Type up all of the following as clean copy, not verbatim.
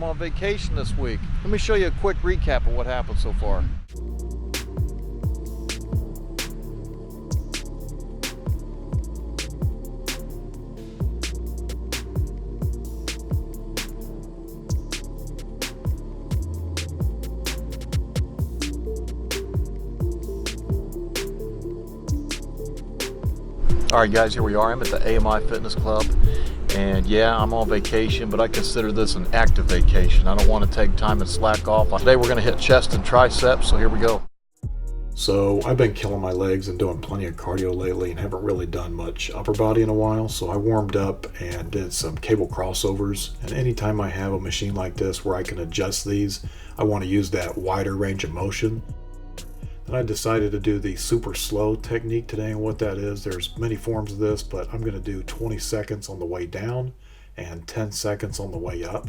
I'm on vacation this week. Let me show you a quick recap of what happened so far. Alright guys, here we are. I'm at the AMI Fitness Club, and yeah, I'm on vacation, but I consider this an active vacation. I don't want to take time and slack off. Today we're going to hit chest and triceps, so here we go. So I've been killing my legs and doing plenty of cardio lately and haven't really done much upper body in a while, so I warmed up and did some cable crossovers. And anytime I have a machine like this where I can adjust these, I want to use that wider range of motion. And I decided to do the super slow technique today, and what that is, there's many forms of this, but I'm going to do 20 seconds on the way down and 10 seconds on the way up.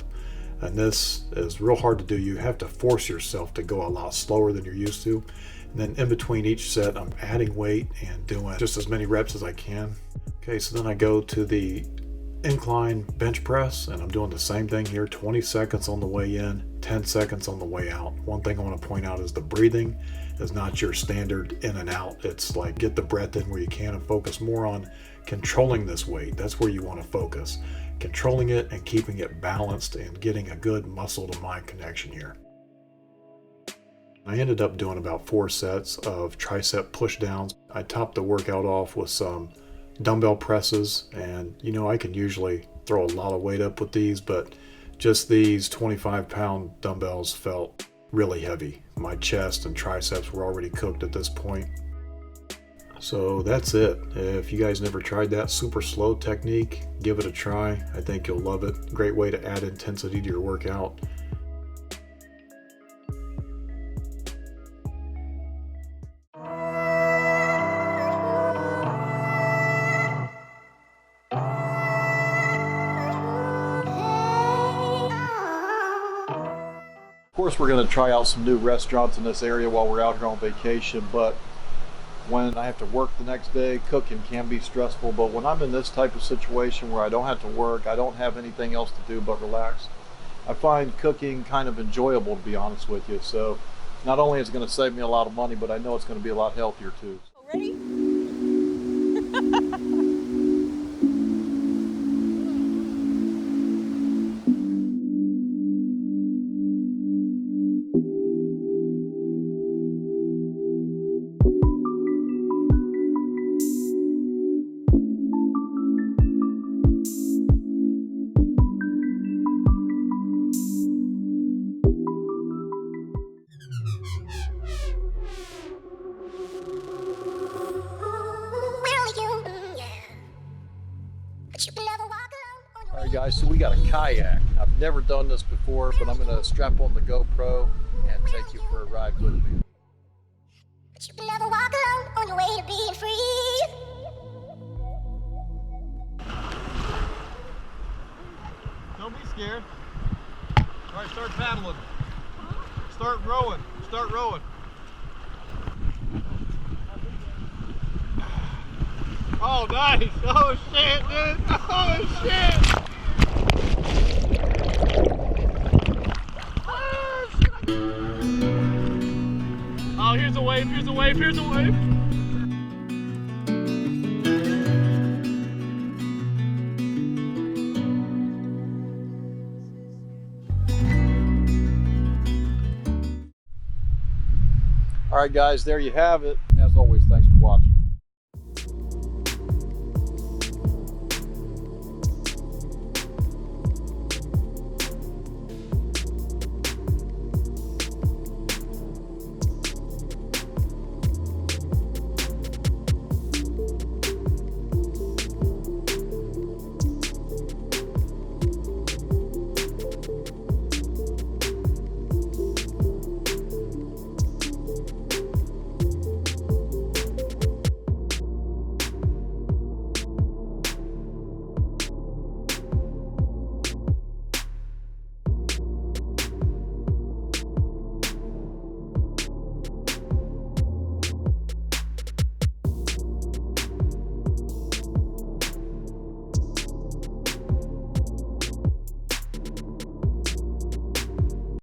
And this is real hard to do. You have to force yourself to go a lot slower than you're used to. And then in between each set, I'm adding weight and doing just as many reps as I can. Okay, so then I go to the incline bench press, and I'm doing the same thing here, 20 seconds on the way in, 10 seconds on the way out. One thing I want to point out is the breathing is not your standard in and out. It's like get the breath in where you can and focus more on controlling this weight. That's where you want to focus. Controlling it and keeping it balanced and getting a good muscle to mind connection here. I ended up doing about 4 sets of tricep push downs. I topped the workout off with some dumbbell presses, and you know, I can usually throw a lot of weight up with these, but just these 25-pound dumbbells felt really heavy. My chest and triceps were already cooked at this point. So that's it. If you guys never tried that super slow technique, give it a try. I think you'll love it. Great way to add intensity to your workout. Of course, we're going to try out some new restaurants in this area while we're out here on vacation, but when I have to work the next day, cooking can be stressful. But when I'm in this type of situation where I don't have to work, I don't have anything else to do but relax, I find cooking kind of enjoyable, to be honest with you. So not only is it going to save me a lot of money, but I know it's going to be a lot healthier too. Ready? Alright guys, so we got a kayak. I've never done this before, but I'm going to strap on the GoPro and take you for a ride with me. But you can never walk alone on your way to being free. Don't be scared. Alright, start paddling. Start rowing. Start rowing. Oh, nice. Oh, shit, dude. Oh, shit. Oh, here's a wave. Here's a wave. Here's a wave. Alright guys, there you have it.